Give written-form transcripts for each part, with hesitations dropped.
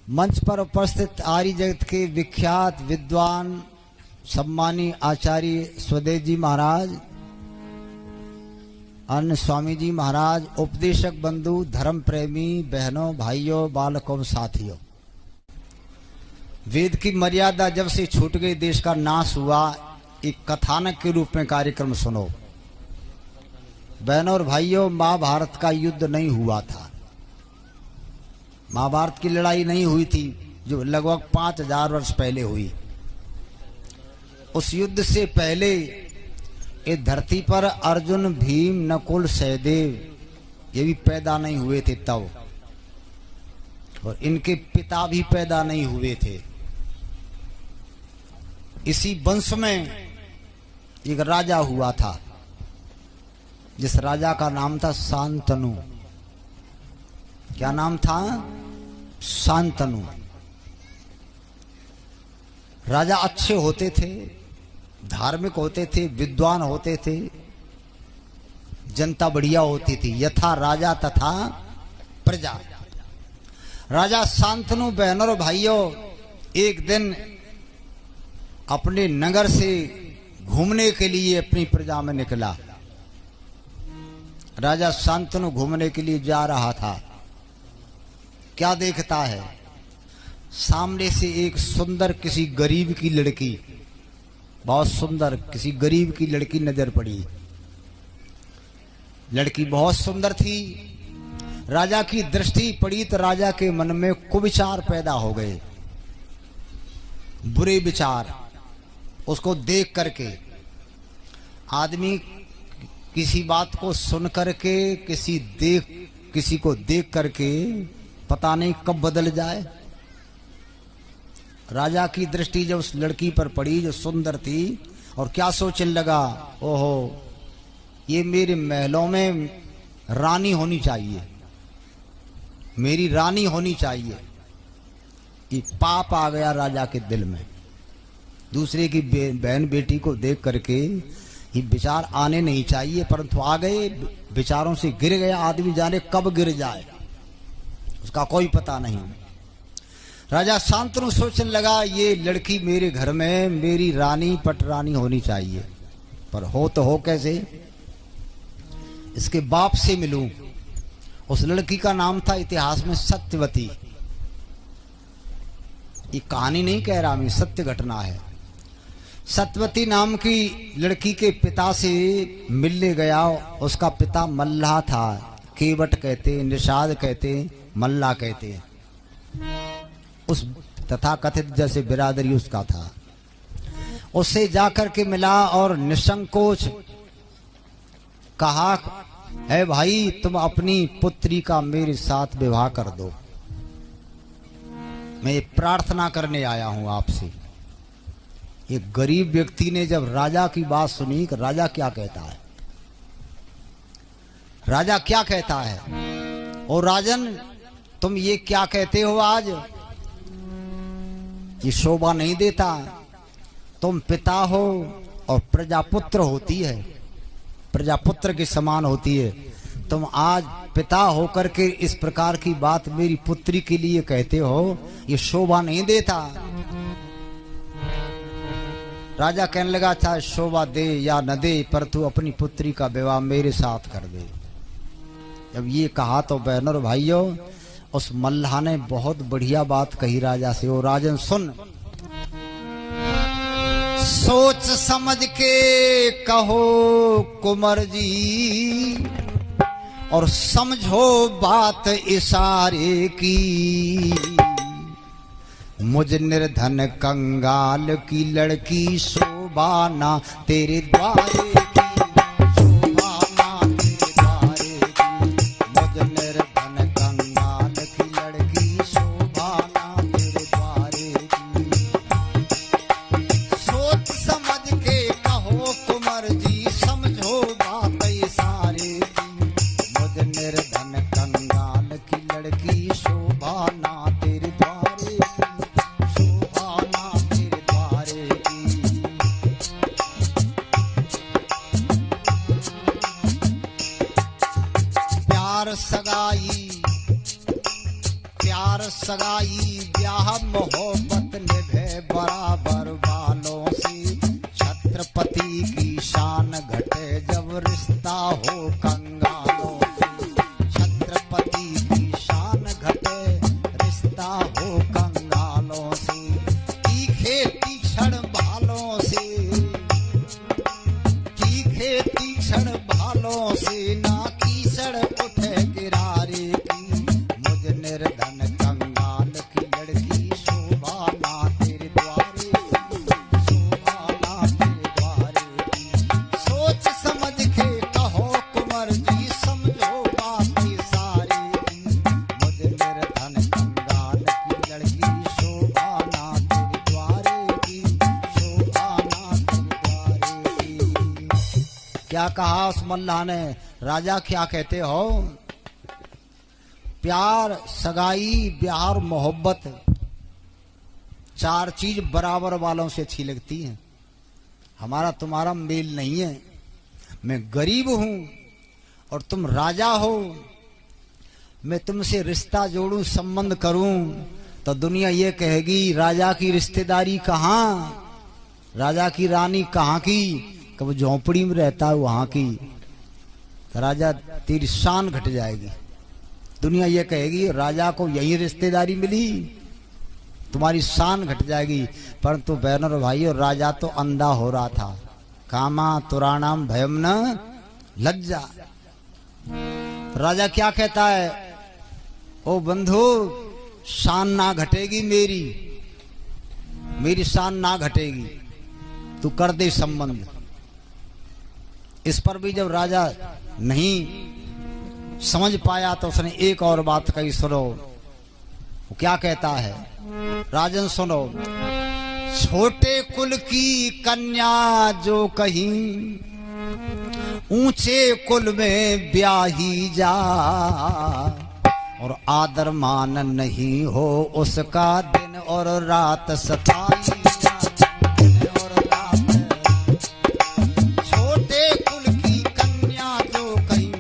मंच पर उपस्थित आर्य जगत के विख्यात विद्वान सम्मानी आचार्य स्वदेश जी महाराज, अन्य स्वामी जी महाराज, उपदेशक बंधु, धर्म प्रेमी बहनों, भाइयों, बालकों, साथियों, वेद की मर्यादा जब से छूट गई, देश का नाश हुआ, एक कथानक के रूप में कार्यक्रम सुनो। बहनों और भाइयों, महाभारत का युद्ध नहीं हुआ था। महाभारत की लड़ाई नहीं हुई थी जो लगभग 5000 वर्ष पहले हुई। उस युद्ध से पहले इस धरती पर अर्जुन, भीम, नकुल, सहदेव ये भी पैदा नहीं हुए थे तब, और इनके पिता भी पैदा नहीं हुए थे। इसी वंश में एक राजा हुआ था, जिस राजा का नाम था शांतनु। क्या नाम था? शांतनु। राजा अच्छे होते थे, धार्मिक होते थे, विद्वान होते थे, जनता बढ़िया होती थी। यथा राजा तथा प्रजा। राजा शांतनु बहनों और भाइयों एक दिन अपने नगर से घूमने के लिए अपनी प्रजा में निकला। राजा शांतनु घूमने के लिए जा रहा था। क्या देखता है? सामने से एक सुंदर किसी गरीब की लड़की, बहुत सुंदर किसी गरीब की लड़की नजर पड़ी। लड़की बहुत सुंदर थी। राजा की दृष्टि पड़ी तो राजा के मन में कुविचार पैदा हो गए, बुरे विचार। उसको देख करके आदमी किसी बात को सुन करके, किसी को देख करके पता नहीं कब बदल जाए। राजा की दृष्टि जब उस लड़की पर पड़ी जो सुंदर थी, और क्या सोचने लगा, ओहो ये मेरे महलों में रानी होनी चाहिए, मेरी रानी होनी चाहिए। ये पाप आ गया राजा के दिल में। दूसरे की बहन बेटी को देख करके ये विचार आने नहीं चाहिए, परंतु आ गए। विचारों से गिर गया। आदमी जाने कब गिर जाए, उसका कोई पता नहीं। राजा शांतनु सोचने लगा, ये लड़की मेरे घर में मेरी रानी पटरानी होनी चाहिए, पर हो तो हो कैसे? इसके बाप से मिलूं। उस लड़की का नाम था इतिहास में सत्यवती। ये कहानी नहीं कह रहा मैं, सत्य घटना है। सत्यवती नाम की लड़की के पिता से मिलने गया। उसका पिता मल्लाह था। केवट कहते, निषाद कहते, मल्ला कहते। उस तथा कथित जैसे बिरादरी उसका था। उससे जाकर के मिला और निसंकोच कहा, है भाई तुम अपनी पुत्री का मेरे साथ विवाह कर दो। मैं प्रार्थना करने आया हूं आपसे। एक गरीब व्यक्ति ने जब राजा की बात सुनी कि राजा क्या कहता है, राजा क्या कहता है, और राजन तुम ये क्या कहते हो आज? ये शोभा नहीं देता। तुम पिता हो और प्रजापुत्र होती है, प्रजापुत्र के समान होती है। तुम आज पिता होकर के इस प्रकार की बात मेरी पुत्री के लिए कहते हो, ये शोभा नहीं देता। राजा कहने लगा, चाहे शोभा दे या न दे, पर तू अपनी पुत्री का विवाह मेरे साथ कर दे। जब ये कहा तो बहनों और भाइयों, उस मल्लाह ने बहुत बढ़िया बात कही राजा से। ओ राजन सुन, सोच समझ के कहो कुंवर जी, और समझो बात इशारे की। मुझ निर्धन कंगाल की लड़की शोभा ना तेरे द्वारे की, शोभा ना तेरे द्वारे की। मुझ निर्धन कंगाल की लड़की शोभा ना तेरे द्वारे की। सोच समझ के कहो कुंवर जी, समझो बात इशारे की। मुझ निर्धन कंगाल की लड़की शोभा ना तेरे द्वारे की। ब्याह मोहब्बत निभे बराबर वालों से। छत्रपति की शान घटे जब रिश्ता हो कंगालों से। छत्रपति की शान घटे रिश्ता हो कंगालों से। तीखे तीक्ष्ण भालों से, तीखे तीक्ष्ण भालों से ना कीचड़ उठे गिरारे की। मुझ निर्धन कंगाल की लड़की शोभा ना तेरे द्वारे की, शोभा ना तेरे द्वारे की। सोच समझ के कहो कुंवर जी समझो बातें सारी की। मुझ निर्धन कंगाल की लड़की शोभा ना तेरे द्वारे की, शोभा ना तेरे द्वारे की। क्या कहा उस मल्लाह ने? राजा क्या कहते हो? प्यार, सगाई, ब्याह और मोहब्बत, चार चीज बराबर वालों से अच्छी लगती हैं। हमारा तुम्हारा मेल नहीं है। मैं गरीब हूं और तुम राजा हो। मैं तुमसे रिश्ता जोड़ूं, संबंध करूं तो दुनिया ये कहेगी राजा की रिश्तेदारी कहां, राजा की रानी कहां की? कब झोंपड़ी में रहता है वहां की। तो राजा तेरी शान घट जाएगी। दुनिया ये कहेगी राजा को यही रिश्तेदारी मिली, तुम्हारी शान घट जाएगी। परंतु बहनों और भाइयों, राजा तो अंधा हो रहा था। कामा तुराणाम भयम न लज्जा। राजा क्या कहता है? ओ बंधु, शान ना घटेगी मेरी, मेरी शान ना घटेगी, तू कर दे संबंध। इस पर भी जब राजा नहीं समझ पाया तो उसने एक और बात कही, सुनो वो क्या कहता है। राजन सुनो, छोटे कुल की कन्या जो कहीं ऊंचे कुल में ब्याही जा, और आदर मान नहीं हो उसका दिन और रात सताई जा, दिन और रात। छोटे कुल की कन्या जो कहीं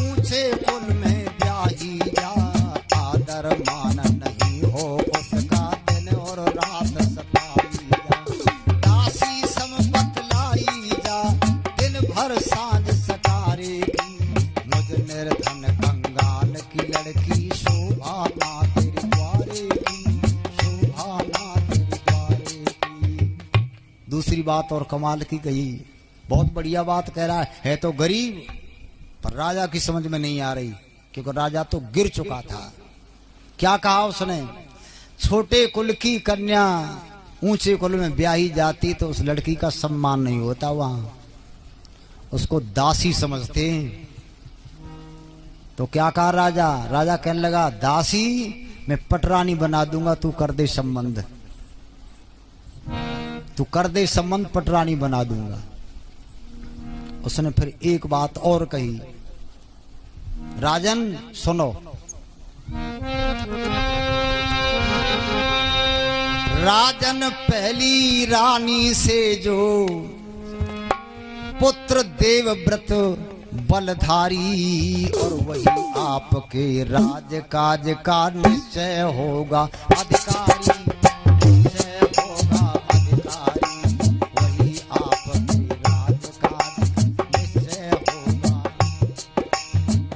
ऊंचे कुल में ब्याही जा, आदर मान नहीं हो उसका दिन और रात सताई जा। दासी संपत लाई जा, दिन भर सांझ सकारे की। मुझ निर्धन कंगाल की लड़की शोभा ना तेरे द्वारे की, शोभा ना तेरे द्वारे की। दूसरी बात और कमाल की कही, बहुत बढ़िया बात कह रहा है तो गरीब, पर राजा की समझ में नहीं आ रही, क्योंकि राजा तो गिर चुका था। क्या कहा उसने? छोटे कुल की कन्या ऊंचे कुल में ब्याही जाती तो उस लड़की का सम्मान नहीं होता, वहां उसको दासी समझते हैं। तो क्या कहा राजा? राजा कहने लगा, दासी मैं पटरानी बना दूंगा, तू कर दे संबंध, तू कर दे संबंध, पटरानी बना दूंगा। उसने फिर एक बात और कही, राजन सुनो, राजन पहली रानी से जो पुत्र देवव्रत बलधारी, और वही आपके राज काज का निश्चय होगा अधिकारी, निश्चय होगा अधिकारी। वही आपके राज काज निश्चय होगा।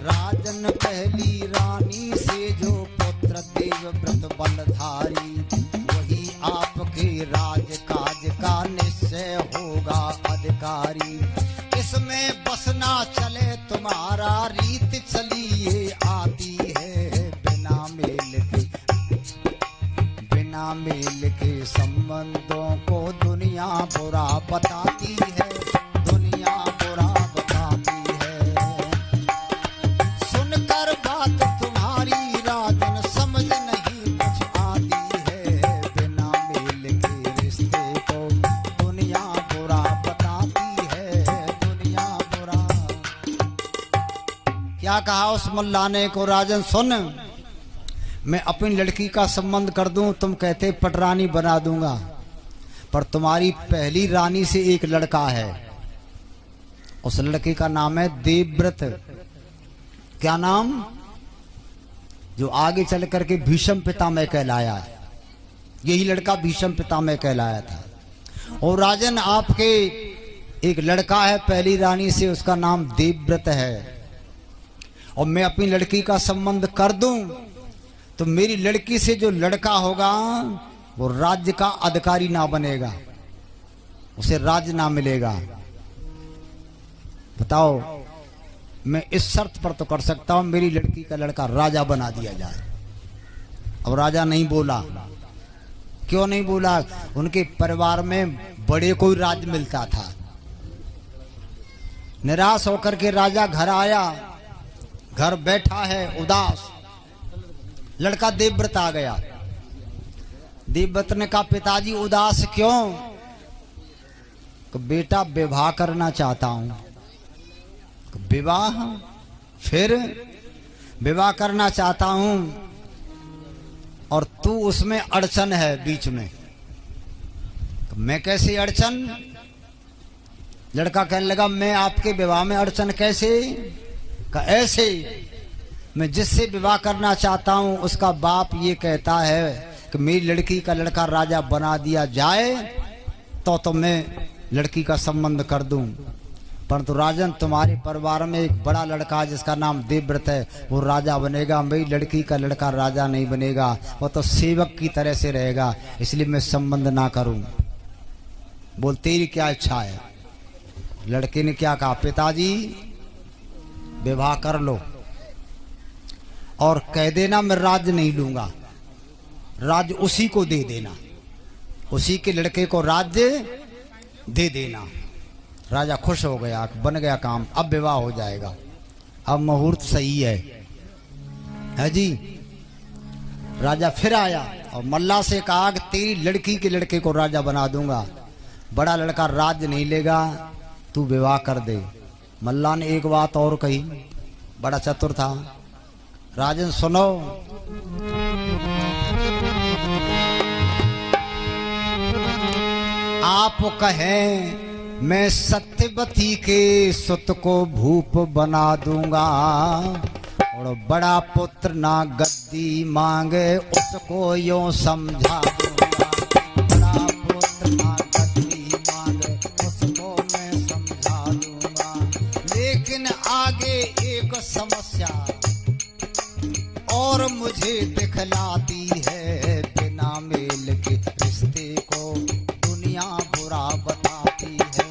राजन पहली रानी से जो पुत्र देवव्रत बलधारी, वही आपके राज काज का निश्चय होगा अधिकारी। इसमें बसना चले तुम्हारा, रीत चलिए आती है बिना मेल के, बिना मेल के संबंधों को दुनिया बुरा बताती है, दुनिया बुरा बताती है। सुनकर बात तुम्हारी राजन समझ नहीं कुछ आती है, बिना मेल के रिश्ते को दुनिया बुरा बताती है, दुनिया बुरा। क्या कहा उस मुल्ला ने को? राजन सुन, मैं अपनी लड़की का संबंध कर दूं, तुम कहते पटरानी बना दूंगा, पर तुम्हारी पहली रानी से एक लड़का है, उस लड़के का नाम है देवव्रत। क्या नाम? जो आगे चल करके भीष्म पितामह कहलाया है। यही लड़का भीष्म पितामह कहलाया था। और राजन आपके एक लड़का है पहली रानी से, उसका नाम देवव्रत है, और मैं अपनी लड़की का संबंध कर दूं तो मेरी लड़की से जो लड़का होगा वो राज्य का अधिकारी ना बनेगा, उसे राज्य ना मिलेगा। बताओ, मैं इस शर्त पर तो कर सकता हूं मेरी लड़की का लड़का राजा बना दिया जाए। अब राजा नहीं बोला। क्यों नहीं बोला? उनके परिवार में बड़े कोई राज्य मिलता था। निराश होकर के राजा घर आया, घर बैठा है उदास। लड़का देवव्रत आ गया। देवव्रत ने कहा, पिताजी उदास क्यों? बेटा विवाह करना चाहता हूं। विवाह? फिर विवाह करना चाहता हूं और तू उसमें अड़चन है बीच में। मैं कैसे अड़चन? लड़का कहने लगा, मैं आपके विवाह में अड़चन कैसे? ऐसे, मैं जिससे विवाह करना चाहता हूं उसका बाप ये कहता है कि मेरी लड़की का लड़का राजा बना दिया जाए तो मैं लड़की का संबंध कर दूं। परंतु राजन, तुम्हारे परिवार में एक बड़ा लड़का है जिसका नाम देवव्रत है, वो राजा बनेगा। मेरी लड़की का लड़का राजा नहीं बनेगा, वो तो सेवक की तरह से रहेगा, इसलिए मैं संबंध ना करूं। बोल, तेरी क्या इच्छा है? लड़के ने क्या कहा, पिताजी विवाह कर लो और कह देना मैं राज्य नहीं लूंगा, राज्य उसी को दे देना, उसी के लड़के को राज्य दे देना। राजा खुश हो गया, बन गया काम, अब विवाह हो जाएगा, अब मुहूर्त सही है जी। राजा फिर आया और मल्ला से कहा कि तेरी लड़की के लड़के को राजा बना दूंगा, बड़ा लड़का राज्य नहीं लेगा, तू विवाह कर दे। मल्ला ने एक बात और कही, बड़ा चतुर था। राजन सुनो, आप कहें मैं सत्यवती के सुत को भूप बना दूंगा और बड़ा पुत्र ना गद्दी मांगे उसको यूं समझा दूंगा। बड़ा पुत्र ना गद्दी मांगे उसको मैं समझा दूंगा। लेकिन आगे एक समस्या और मुझे दिखलाती है, बिना मेल के रिश्ते को दुनिया बुरा बताती है।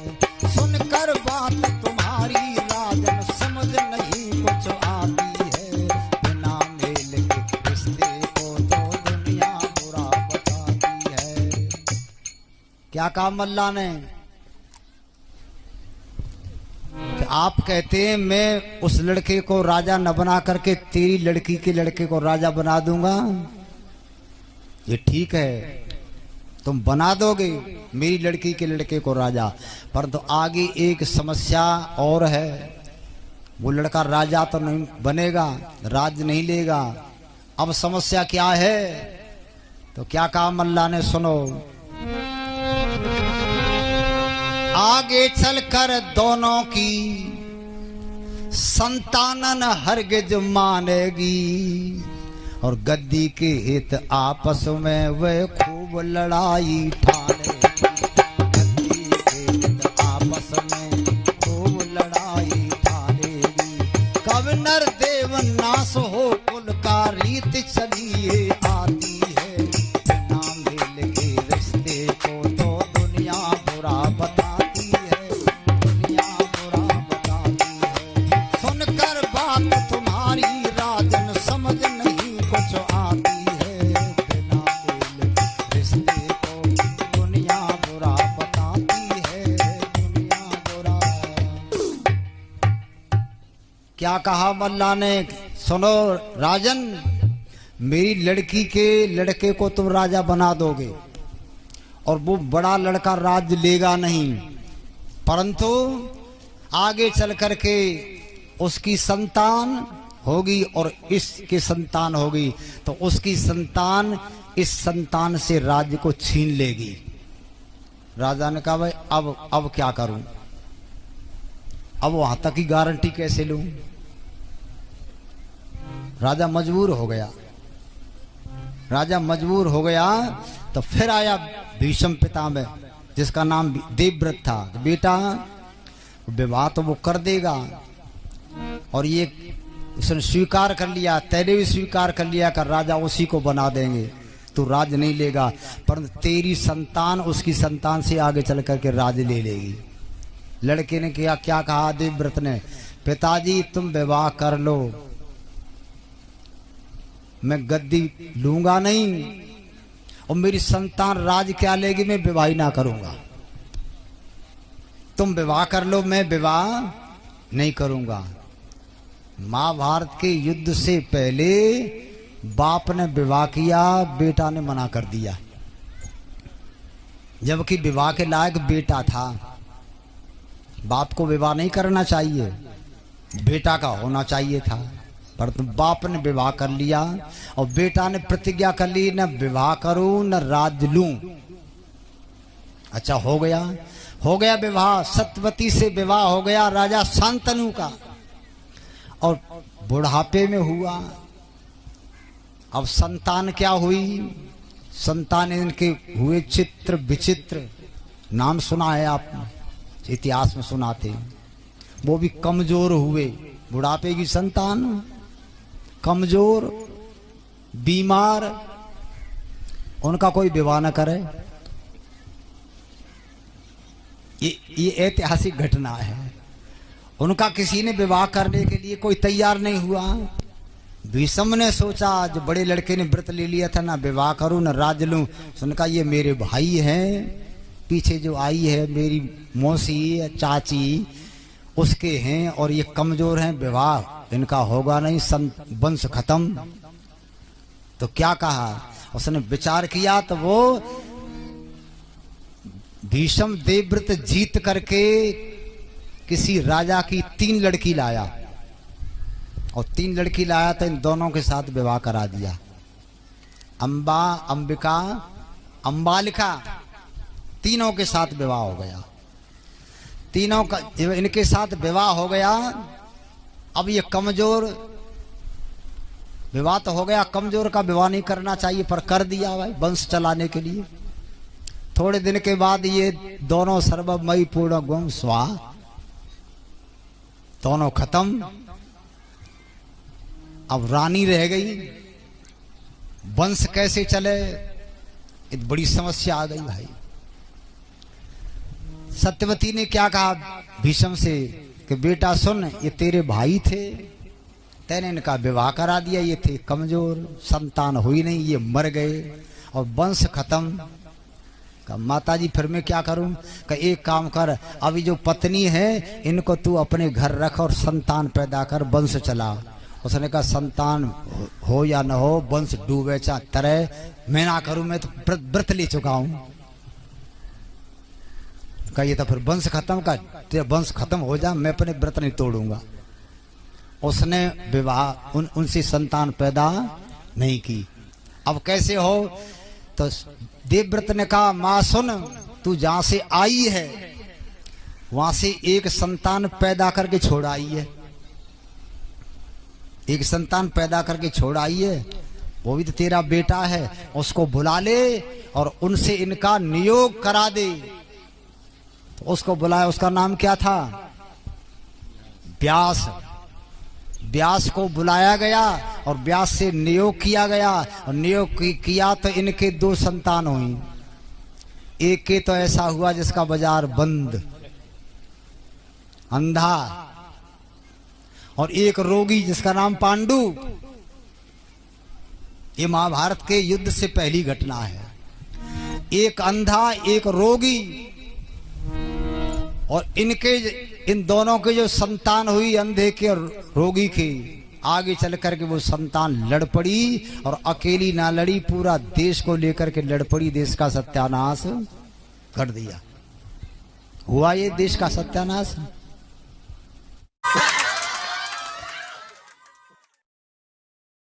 सुनकर बात तुम्हारी राजन समझ नहीं कुछ आती है, बिना मेल के रिश्ते को तो दुनिया बुरा बताती है। क्या कहा मल्ला ने? आप कहते हैं मैं उस लड़के को राजा न बना करके तेरी लड़की के लड़के को राजा बना दूंगा। ये ठीक है, तुम बना दोगे मेरी लड़की के लड़के को राजा, परंतु आगे एक समस्या और है। वो लड़का राजा तो नहीं बनेगा, राज्य नहीं लेगा। अब समस्या क्या है? तो क्या कहा मल्ला ने, सुनो। आगे चलकर दोनों की संतानन हरगिज मानेगी और गद्दी के हित आपस में वे खूब लड़ाई ठानेगी। गद्दी के हित आपस में खूब लड़ाई ठानेगी। कब नर देव नाश हो कुल का रीत चलिए आती है, बिना मेल के रिश्ते को तो दुनिया बुरा बताती है, दुनिया बुरा बताती है। सुनकर बात तुम्हारी राजन समझ नहीं कुछ आती है, बिना मेल के रिश्ते को दुनिया बुरा बताती है, दुनिया बुरा। क्या कहा मल्ला ने? सुनो राजन, मेरी लड़की के लड़के को तुम राजा बना दोगे और वो बड़ा लड़का राज्य लेगा नहीं, परंतु आगे चल करके उसकी संतान होगी और इसकी संतान होगी, तो उसकी संतान इस संतान से राज्य को छीन लेगी। राजा ने कहा, भाई अब क्या करूं? अब वहां तक की गारंटी कैसे लूं? राजा मजबूर हो गया। राजा मजबूर हो गया तो फिर आया भीष्म पितामह, जिसका नाम देवव्रत था। बेटा विवाह तो वो कर देगा, और ये उसने स्वीकार कर लिया, तेरे भी स्वीकार कर लिया कर राजा उसी को बना देंगे, तू राज नहीं लेगा, परंतु तेरी संतान उसकी संतान से आगे चल करके राज ले लेगी। लड़के ने क्या कहा देवव्रत ने, पिताजी तुम विवाह कर लो, मैं गद्दी लूंगा नहीं, और मेरी संतान राज क्या लेगी, मैं विवाह ही ना करूंगा। तुम विवाह कर लो, मैं विवाह नहीं करूंगा। महाभारत के युद्ध से पहले बाप ने विवाह किया, बेटा ने मना कर दिया, जबकि विवाह के लायक बेटा था। बाप को विवाह नहीं करना चाहिए, बेटा का होना चाहिए था, पर तो बाप ने विवाह कर लिया, और बेटा ने प्रतिज्ञा कर ली न विवाह करूं न राज लूं। अच्छा हो गया विवाह, सत्यवती से विवाह हो गया राजा शांतनु का, और बुढ़ापे में हुआ। अब संतान क्या हुई, संतान इनके हुए चित्र विचित्र, नाम सुना है आपने, इतिहास में सुनाते, वो भी कमजोर हुए। बुढ़ापे की संतान कमजोर बीमार, उनका कोई विवाह न करे, ये ऐतिहासिक घटना है। उनका किसी ने विवाह करने के लिए कोई तैयार नहीं हुआ। भीष्म ने सोचा, जो बड़े लड़के ने व्रत ले लिया था, ना विवाह करूं न राज लूं, उनका ये मेरे भाई हैं, पीछे जो आई है मेरी मौसी चाची उसके हैं, और ये कमजोर हैं, विवाह इनका होगा नहीं, वंश खत्म। तो क्या कहा, उसने विचार किया, तो वो भीष्म देवव्रत जीत करके किसी राजा की 3 लड़की लाया, और 3 लड़की लाया तो इन दोनों के साथ विवाह करा दिया। अंबा, अंबिका, अंबालिका, तीनों के साथ विवाह हो गया। तीनों का इनके साथ विवाह हो गया। अब ये कमजोर, विवाह तो हो गया, कमजोर का विवाह नहीं करना चाहिए, पर कर दिया भाई वंश चलाने के लिए। थोड़े दिन के बाद ये दोनों सर्वमयी पूर्ण गुण स्वाहा, दोनों खत्म। अब रानी रह गई, वंश कैसे चले, एक बड़ी समस्या आ गई भाई। सत्यवती ने क्या कहा भीष्म से कि बेटा सुन, ये तेरे भाई थे, तैने इनका विवाह करा दिया, ये थे कमजोर, संतान हुई नहीं, ये मर गए और वंश खत्म। का माता जी फिर मैं क्या करूं, का एक काम कर, अभी जो पत्नी है इनको तू अपने घर रख और संतान पैदा कर, वंश चला। उसने कहा संतान हो या न हो, वंश डूबे चा तरह, मैं ना करूं, मैं तो व्रत ले चुका हूं। कहिए तो फिर वंश खत्म का, तेरा वंश खत्म हो जा, मैं अपने व्रत नहीं तोड़ूंगा। उसने विवाह उनसे संतान पैदा नहीं की। अब कैसे हो, तो देवव्रत ने कहा मां सुन, तू जहां से आई है वहां से एक संतान पैदा करके छोड़ आई है, एक संतान पैदा करके छोड़ आई है, वो भी तो तेरा बेटा है, उसको बुला ले और उनसे इनका नियोग करा दे। तो उसको बुलाया, उसका नाम क्या था, व्यास। व्यास को बुलाया गया और व्यास से नियोग किया गया, और नियोग किया तो इनके 2 संतान हुई। एक के तो ऐसा हुआ जिसका बाजार बंद, अंधा, और एक रोगी जिसका नाम पांडु। ये महाभारत के युद्ध से पहली घटना है। एक अंधा, एक रोगी, और इन दोनों के जो संतान हुई, अंधे के और रोगी की, आगे चल करके वो संतान लड़ पड़ी, और अकेली ना लड़ी, पूरा देश को लेकर के लड़ पड़ी, देश का सत्यानाश कर दिया। हुआ ये देश का सत्यानाश।